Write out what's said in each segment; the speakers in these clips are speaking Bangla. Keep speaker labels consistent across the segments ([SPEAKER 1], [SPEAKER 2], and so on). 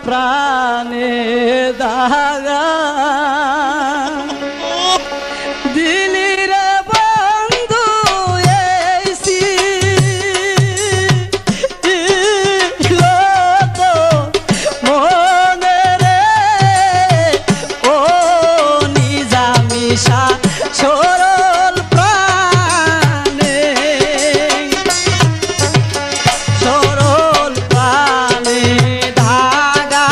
[SPEAKER 1] প্রাণে দাগা দিলি রে বন্ধু এসিলো তো মনে রে ও নিজামিশা সরল প্রাণে সরল প্রাণে ধাগা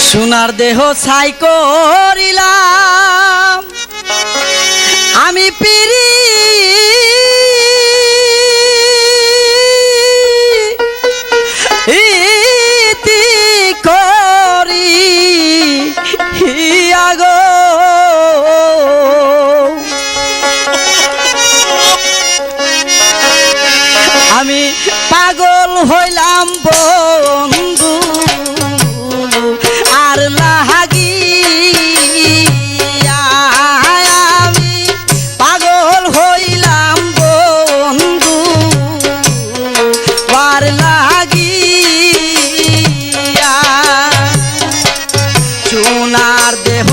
[SPEAKER 1] সোনার দেহ ছাই করিলাম আমি পিরি ইতি করি আগো আমি পাগল হইলাম বন্ধু আর লাগি আমি পাগল হইলাম বন্ধু আর লাগি সোনার দেহ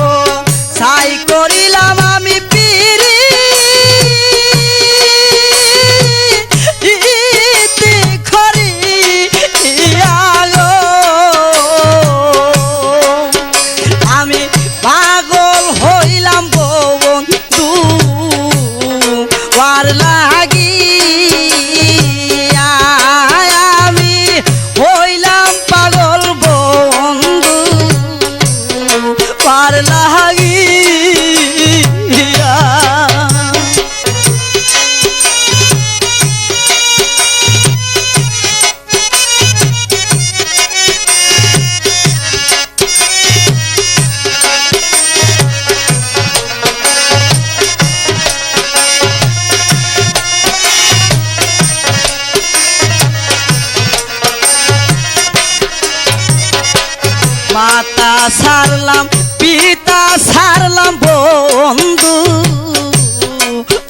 [SPEAKER 1] ছাই করিলাম আমি পিরি খরি আগো আমি পাগল হইলাম বন্ধু আর লাগি আমি হইলাম পাগল বন্ধু আর লাগি মাতা সারলাম পিতা সারলাম বন্ধু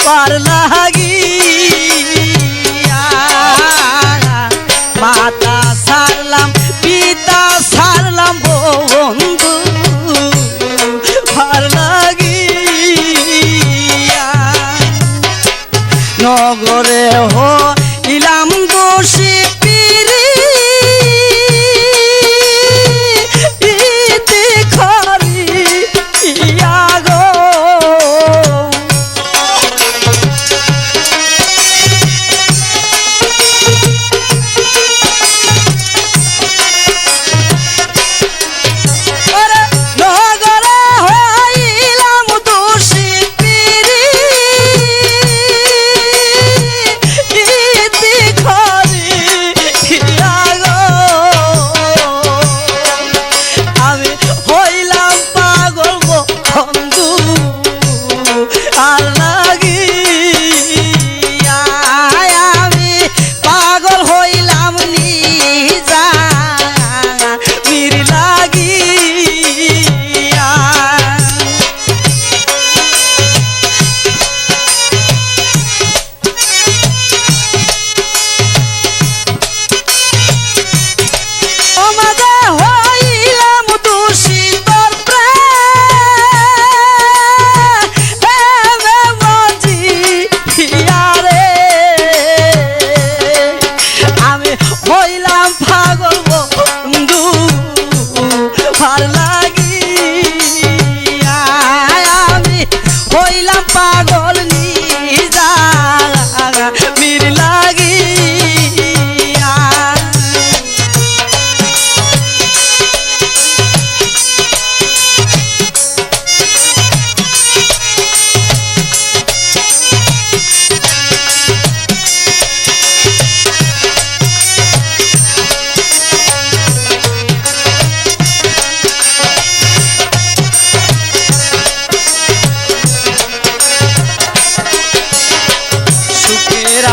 [SPEAKER 1] পার লাগি মাতা সারলাম পিতা সারলাম বন্ধু পার লাগি নগরে হইলাম দোষী পিরি পাগল নিজা মির লাগি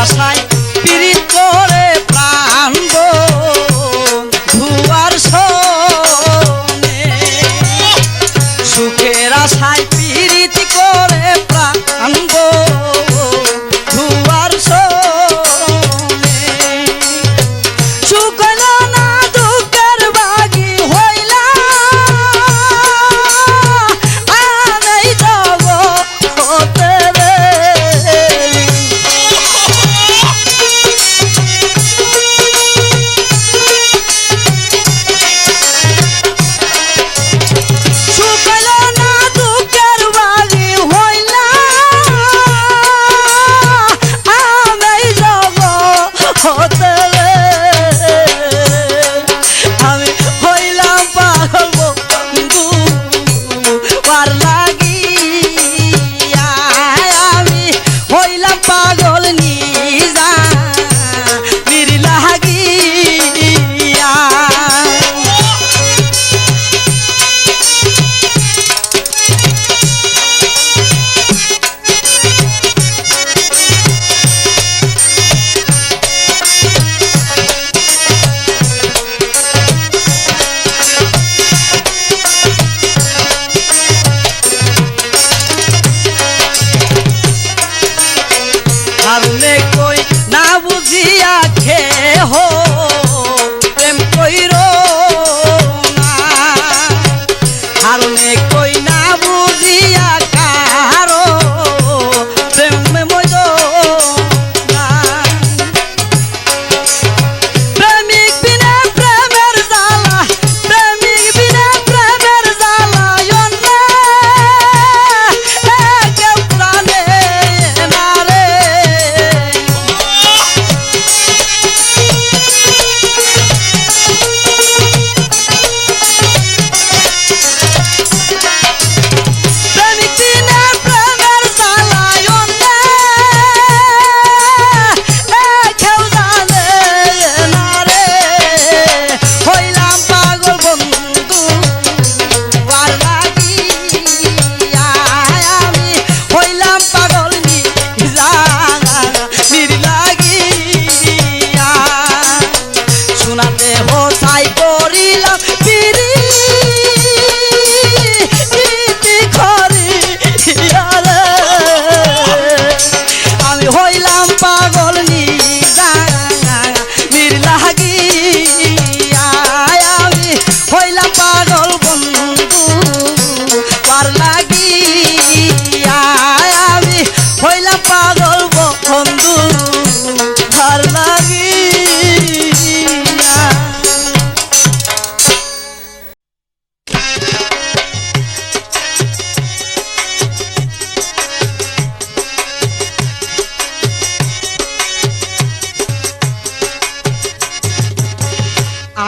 [SPEAKER 1] আশায় পিরিত করে প্রাণ ধুয়ার শোনে সুখের আশায় পিরিত করে প্রাণ ধুয়ার শোনে সুখ হইল না দুঃখের বাগি হইলা আনেই জগতে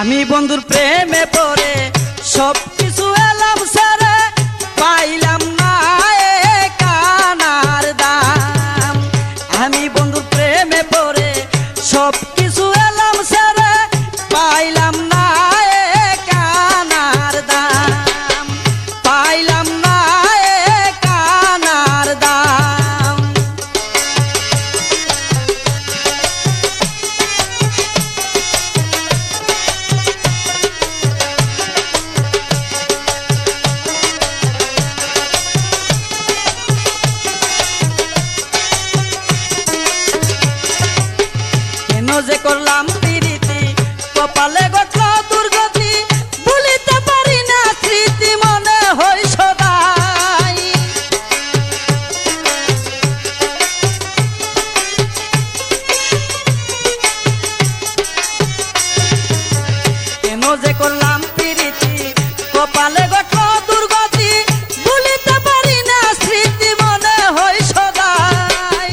[SPEAKER 1] আমি বন্ধুর প্রেমে পড়ে সব কিছু এলাম সারে পাইলাম না এ কানার দাম। আমি বন্ধুর প্রেমে পড়ে সব কিছু এলাম সারে পাইলাম না এ কানার দাম, পাইলাম না এ কানার দাম। যে করলাম প্রীতি কপালে ঘটল দুর্গতি, ভুলিতে পারি না স্মৃতি মনে হয় সদাই। কেন যে করলাম প্রীতি কপালে ঘটল দুর্গতি, ভুলিতে পারি না স্মৃতি মনে হয় সদাই।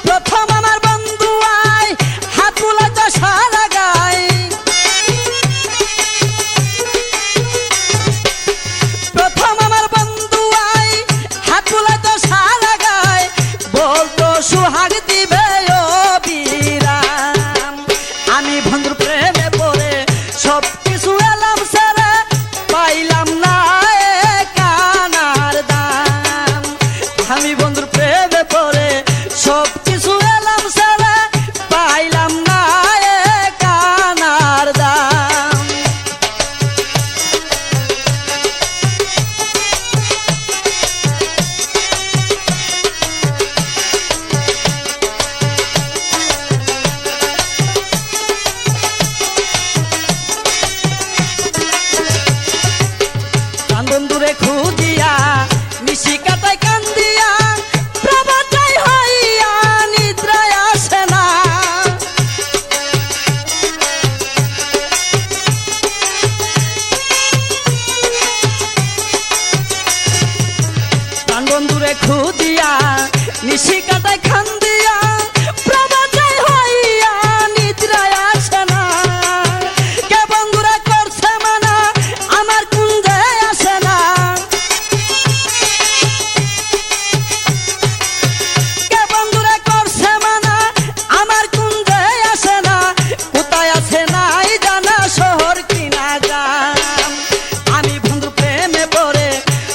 [SPEAKER 1] প্রথম আমার বন্ধু আয় হাত বুলাইতো সারা গায়, প্রথম আমার বন্ধু আয় হাত বুলাইতো সারা গায়, বলতো সুহাগ দিবে অবিরাম। আমি বন্ধুর প্রেমে পড়ে সব কিছু এলাম সারা পাইলাম না এ কানার দাম। আমি বন্ধুর প্রেমে পড়ে সব কিছু এলাম সারা পাইলাম না এ কানার দাম। বন্ধুরে খুঁজিয়া নিশি কাটাই কান্দিয়া, প্রভাতাই হইয়া নিদ্রায় আসে না। বন্ধুরে খুঁজিয়া নিশি কাটাই কান্দিয়া, প্রভাতাই হইয়া নিদ্রায় আসে না। কে বন্ধুরা করছে মানা আমার কুঞ্জে আসে না, কে বন্ধুরা করছে মানা আমার কুঞ্জে আসে না। কোথায় আছে নাই জানা শহর কিনা যাম। আমি বন্ধুর প্রেমে পড়ে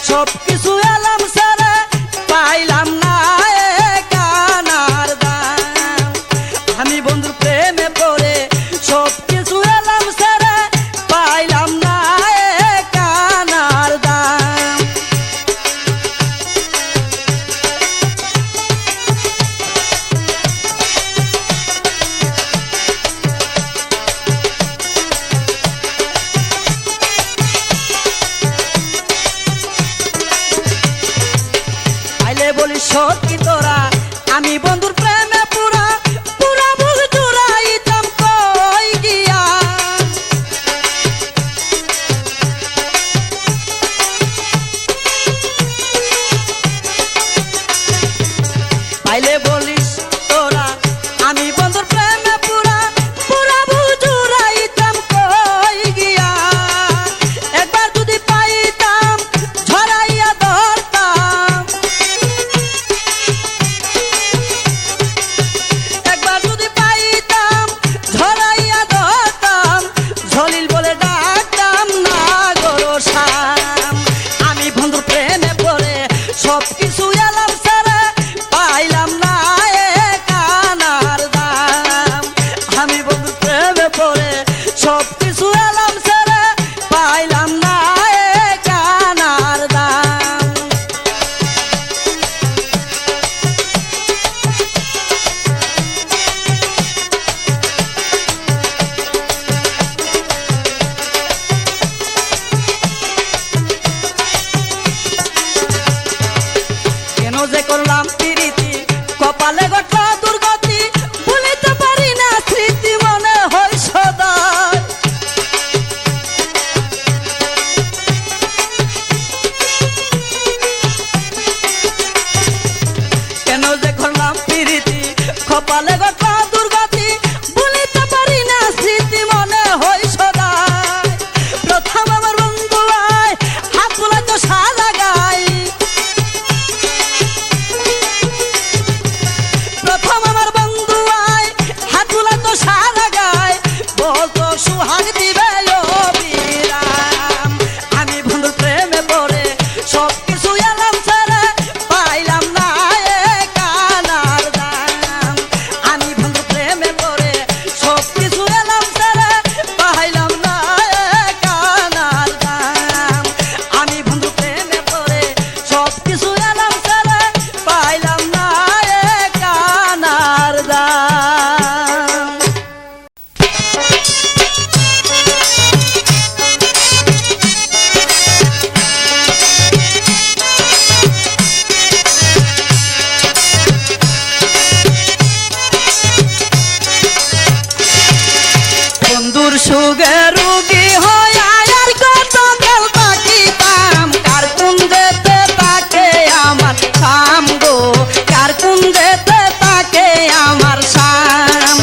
[SPEAKER 1] সব কিছু এলাম সারা পাইলাম না এ কানার দাম। আমি বন্ধুর প্রেমে পড়ে সব কিছু এলাম সারা পাইলাম না এ কানার দাম। আইলে বলি সত্যি তোরা আমি বন্ধুর প্রেমে পুরা পুরা ভুল চূড়া সুগে রুগী হয় আর কত কাল থাকিতাম কার কোন যেতে তাকে আমার শাম গো কার কোন যেতে তাকে আমার শাম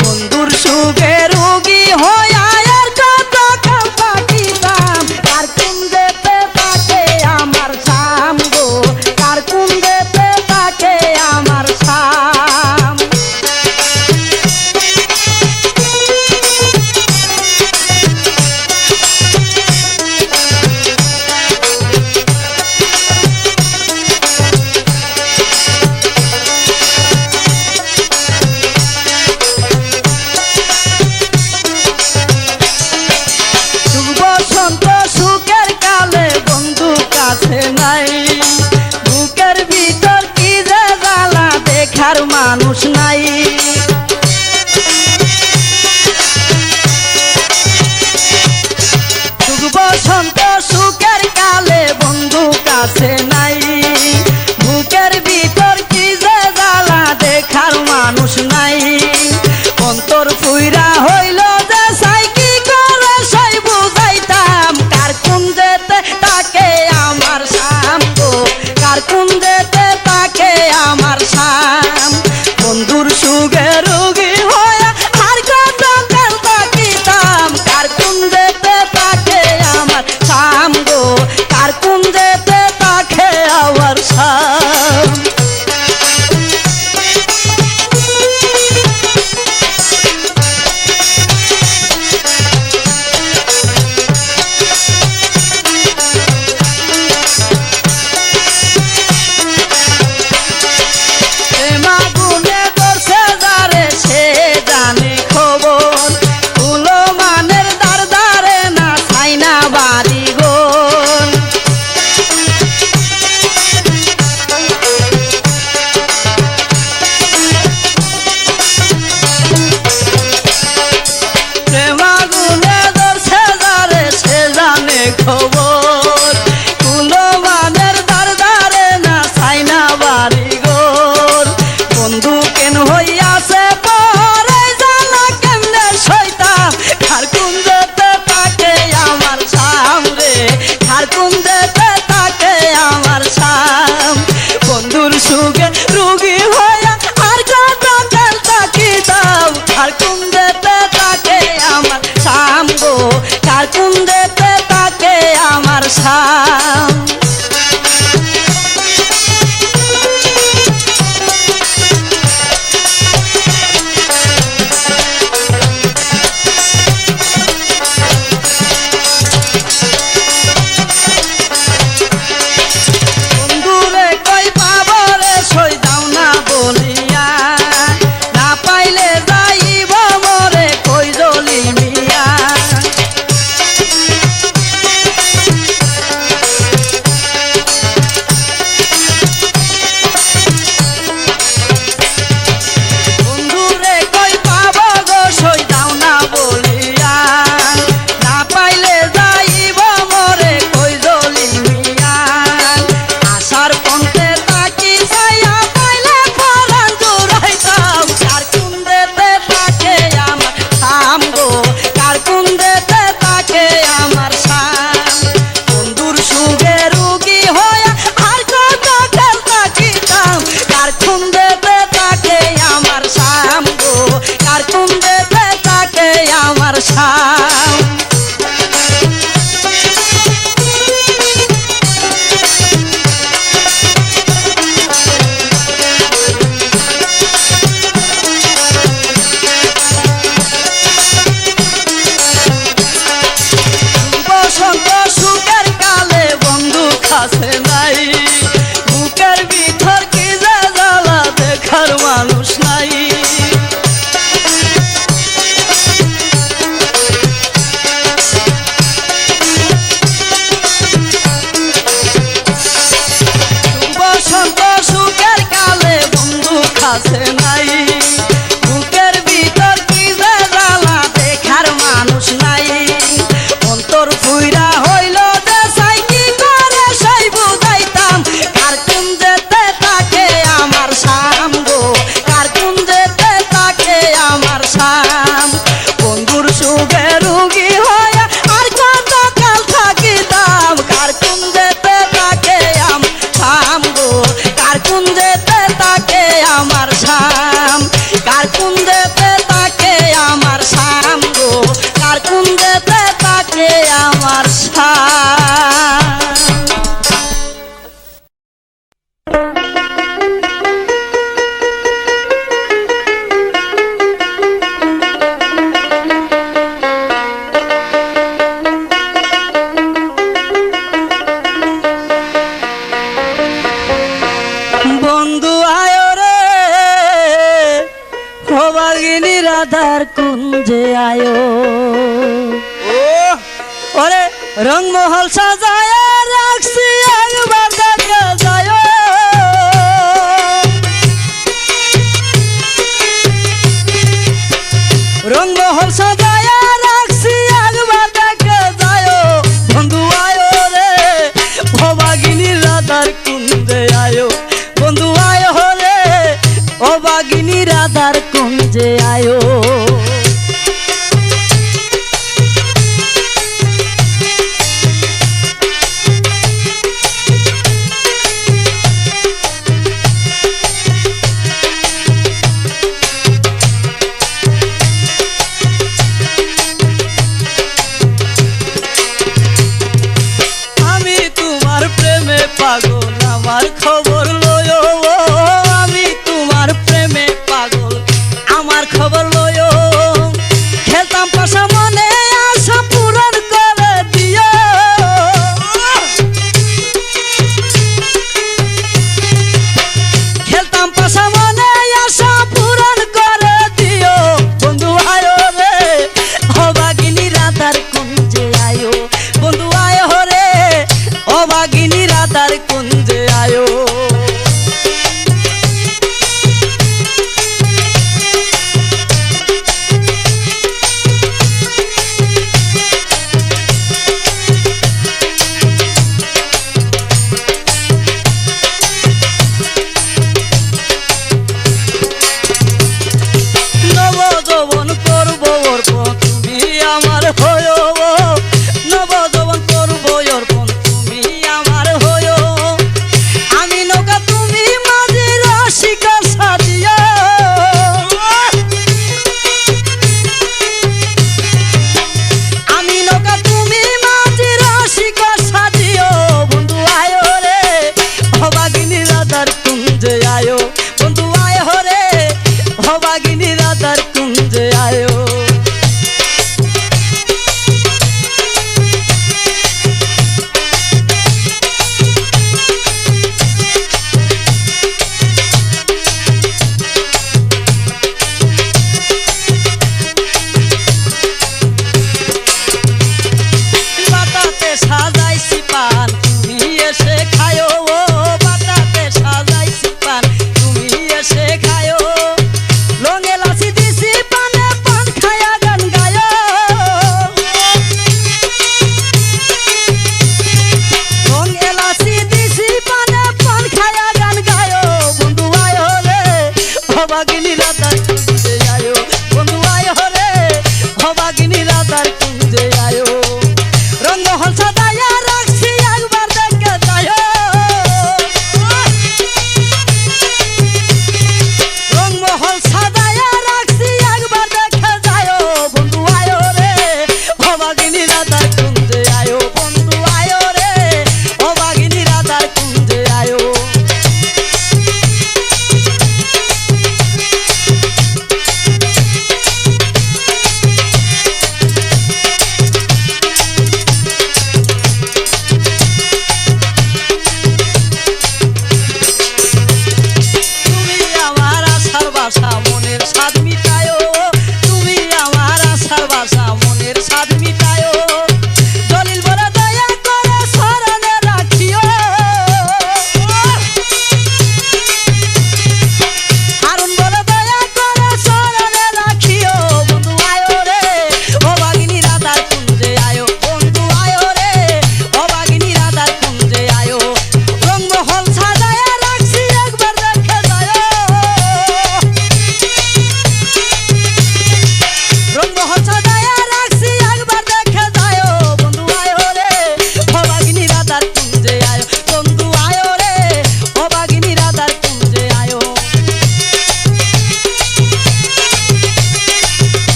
[SPEAKER 1] বন্ধুর সুগে রুগী হয় আর কত কাল থাকিতাম কার কোন যেতে তাকে আমার শাম গো কার কোন যেতে তাকে আমার শাম সুখের কালে বন্ধু কাছে নাই বুকের ভিতর কি যে জ্বালা দেখার মানুষ নাই বসন্ত সুখের কালে বন্ধু কাছে নাই বুকের ভিতর কি যে জ্বালা দেখার মানুষ নাই অন্তর ফুইরা হইল যে সাইকি করে সাই বুঝাইতাম কার কোন যেতে তাকে আমার শাম গো কার কোন যেতে তাকে আমার শাম বন্ধুর সুগে রুগী হয় আর কত কাল থাকিতাম কার কোন যেতে তাকে আমার শাম গো কার কোন যেতে তাকে আমার শাম খবর কুলো মানের দার দারে না সাইনা বাড়ি গোর বন্ধু কেন হইয়াছে পরে জানা কেমনে শয়তান কার কোন যেতে তাকে আমার শাম রে কার কোন যেতে তাকে আমার শাম বন্ধুর সুগে রুগী হইয়া আর কত কাল থাকিতাম কার কোন যেতে তাকে আমার শাম গো কার কোন যেতে তাকে আমার শাম বন্ধুরে কই পাবরে সই দাও না বলিয়া না পাইলে যাইব মরে কই জলি মিয়া বন্ধুরে কই পাব গো সই দাও না বলিয়া না পাইলে যাইব মরে কই জলি মিয়া আশার পন্থে তাকি ছায়া পাইলে পরাণ জুড়াইতাম কার কোন যেতে তাকে আমার শাম গো কার কোন যেতে তাকে আমার শাম বন্ধুর সুগে রুগী হইয়া আর কত কাল থাকিতাম কার কোন যেতে তাকে আমার শাম গো কার কোন যেতে তাকে আমার শাম বসন্ত সুখের কালে বন্ধু কাছে নাই বুকের ভিতর কি যে জ্বালা দেখার মানুষ নাই রাধার কুঞ্জে আয়ো
[SPEAKER 2] ও
[SPEAKER 1] ওরে রংমহল সাজায় রাখছি একবার দেখে যায় রংমহল সাজায় রাখছি একবার দেখে যায় বন্ধু আয়ো রে ভবাগিনী রাধার কুঞ্জে আয়ো বন্ধু আয়ো রে ও বাগিনী রাধার কুঞ্জে আয়ো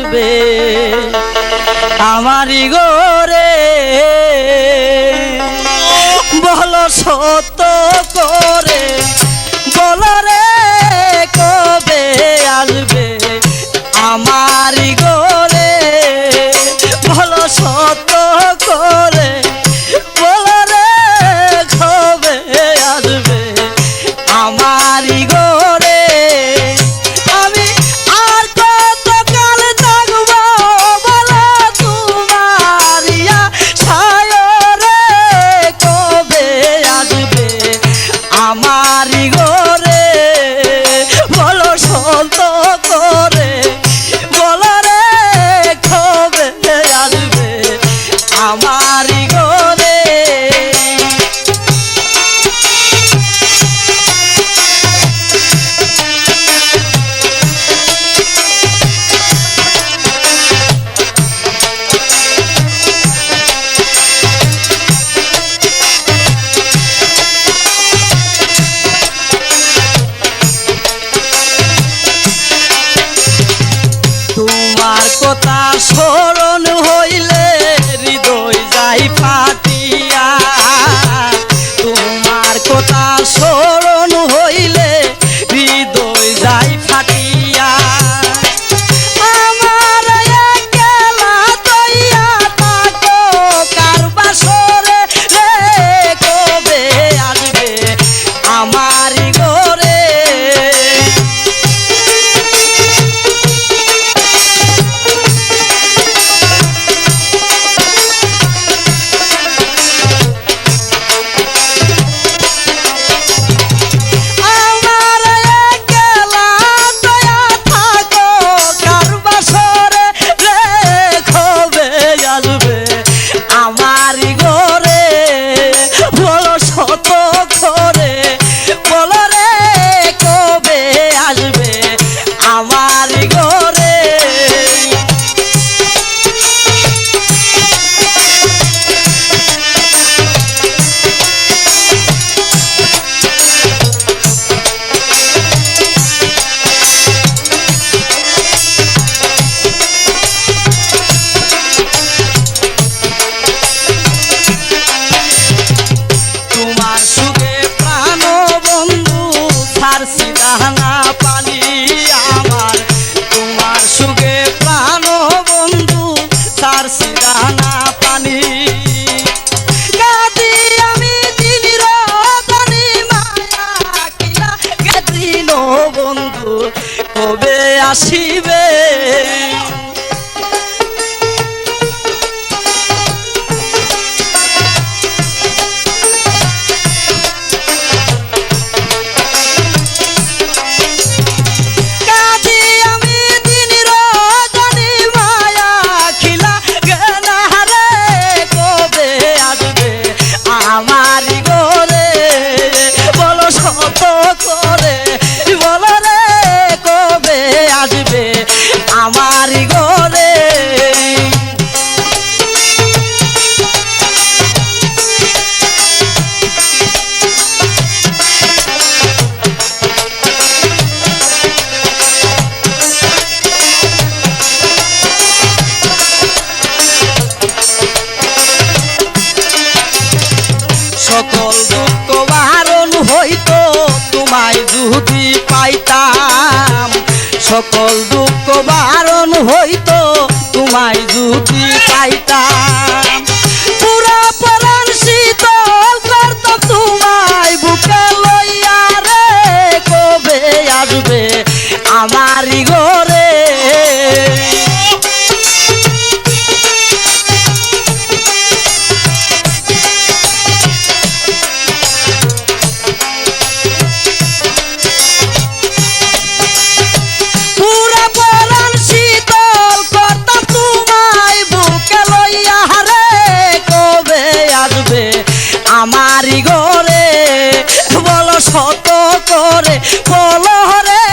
[SPEAKER 1] আসবে আমারি ঘরে বলো সত্য করে বলো রে কবে আসবে আমারি ঘরে বলো সত্য করে বলো রে কবে আসবে আমারি ঘরে আমি আর কত কাল থাকবো বলো তোমারিয়া সায়রে কবে আসবে আমারি ঘরে বলো সত্য করে বলো রে কবে আসবে আমারি ঘরে তোমার কথা স্মরণ হইলে হৃদয় যাই ফাটিয়া তোমার কথা স্মরণ হইলে হৃদয় যাই ফাটিয়া আমার একলা তৈয়া থাকো কার বাসরে রে কবে আসবে আমারি ঘরে আমারি ঘরে বলো শত করে বলো রে কবে আসবে আমারি ঘরে তোমার সুখে প্রাণ বন্ধু ছাড়ছি দানা পানি আমার তোমার সুখে প্রাণ বন্ধু ছাড়ছি দানা পানি কাঁদি আমি দিন রতনি মায়া কিলা গেদিন বন্ধু কবে আসিবে কাঁদি আমি দিন রজনী মায়া খিলা গেনা রে কবে আসবে আমারি ঘরে বলো শত করে বলো রে কবে আসবে আমারি ঘরে সকল দুঃখ বারণ হইতো তোমায় যদি পাইতাম সকল দুঃখ বারণ হইতো তোমায় যদি পাইতাম পুরা পরাণ শীতল করতাম তোমায় বুকে লইয়া রে কবে আসবে আমারি ঘরে পুরা পরাণ শীতল করতাম তোমায় বুকে লইয়া রে কবে আসবে আমারি ঘরে বলো শত করে বলো রে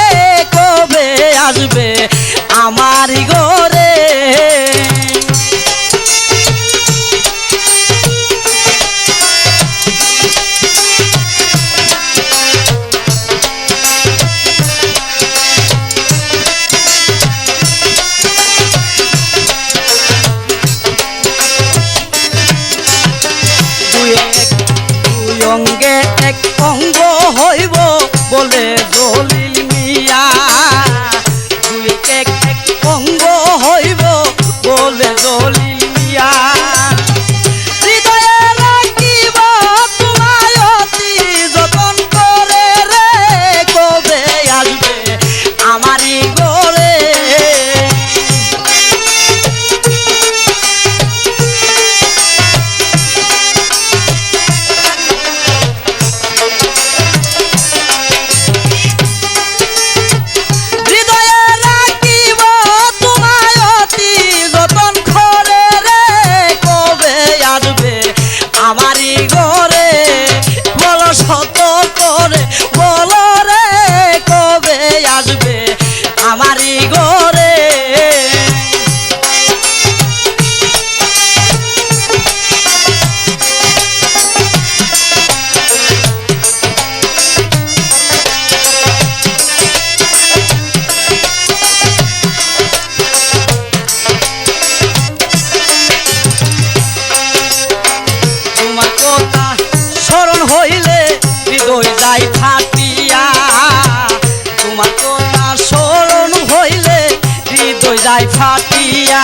[SPEAKER 1] যায় ফাটিয়া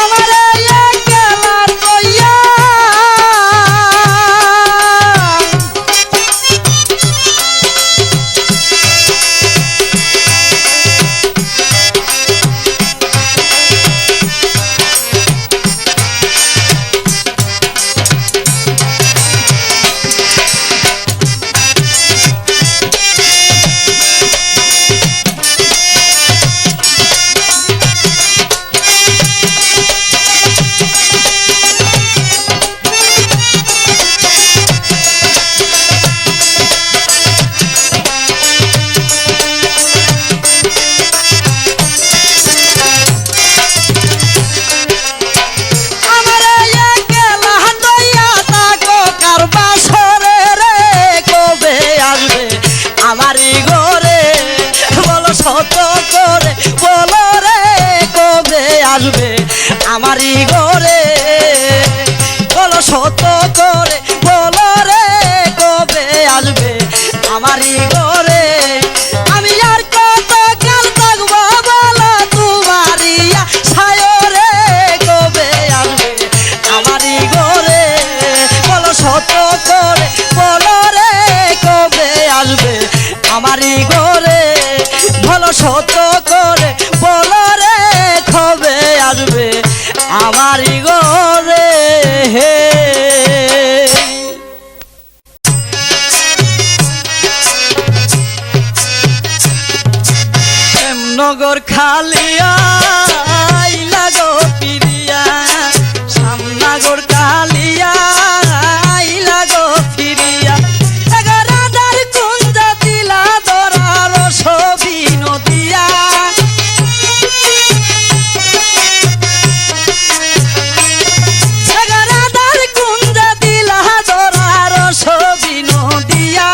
[SPEAKER 1] আমার একলা কইয়া আমারি ঘরে বলো শত করে বলো রে কবে আসবে আমারি ঘরে বলো শত করে বলো রে কবে আসবে আমারি ঘরে আমি আর কত কাল থাকবো বলো তোমারি আশায় রে কবে আসবে আমারি ঘরে বলো শত করে বলো রে কবে আসবে আমারি ঘরে ভালো শত করে বলো রে কবে আসবে আমারি ঘরে নগর খালিয়া লাগো পিরিয়া সামনাগর কালিয়া লাগো ফিরিয়া রাধার কুঞ্জ দিলা দরার ছবি নদিয়া রাধার কুঞ্জ দিলা দরার ছবি নদিয়া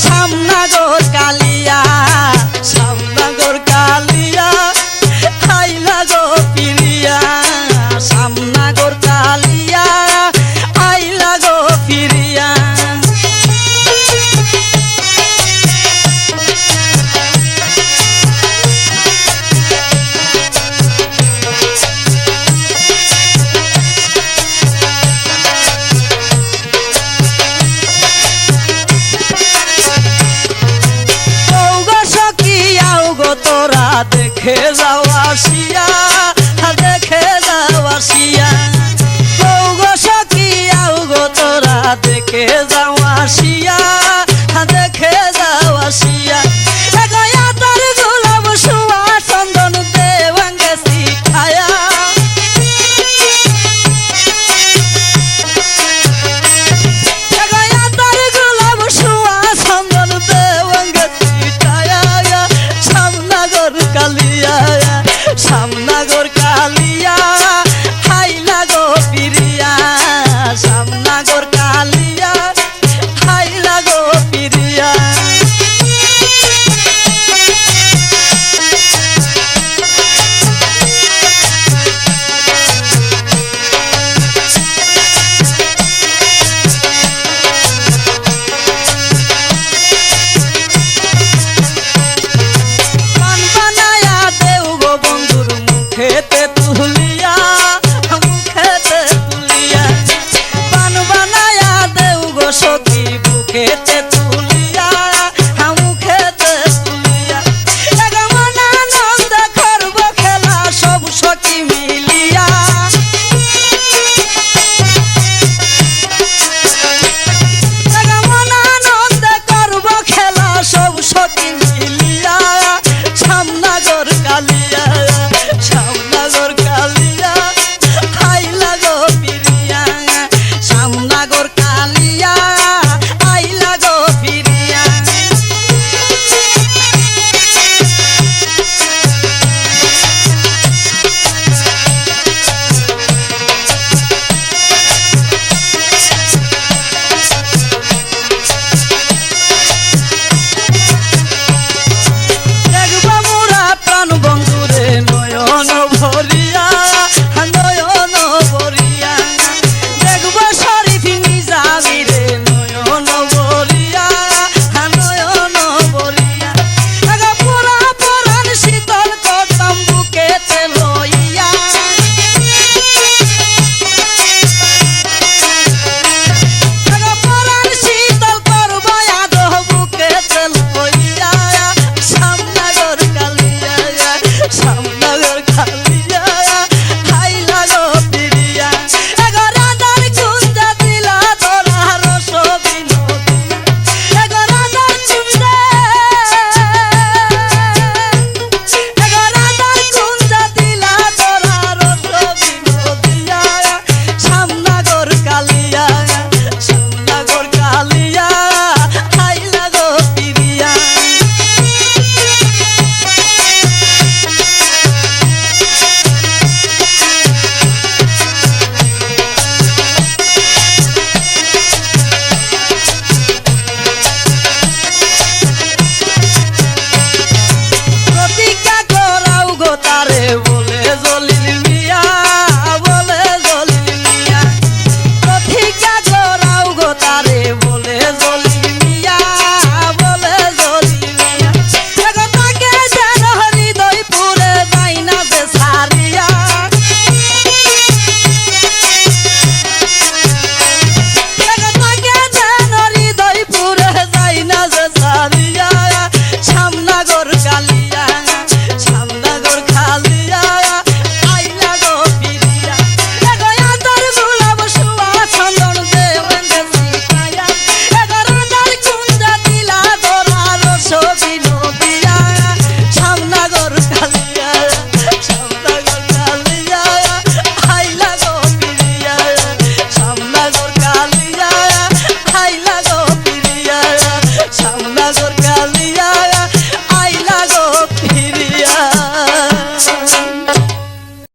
[SPEAKER 1] সামনাগর কালিয়া সামনাগর কালিয়া আইলা গো পিরিয়া সামনাগর কালিয়া আইলা গো পিরিয়া তোরা দেখে যাও আসিয়া দেখে যাও আসিয়া গো সখী আও গো তোরা দেখে যাও আসিয়া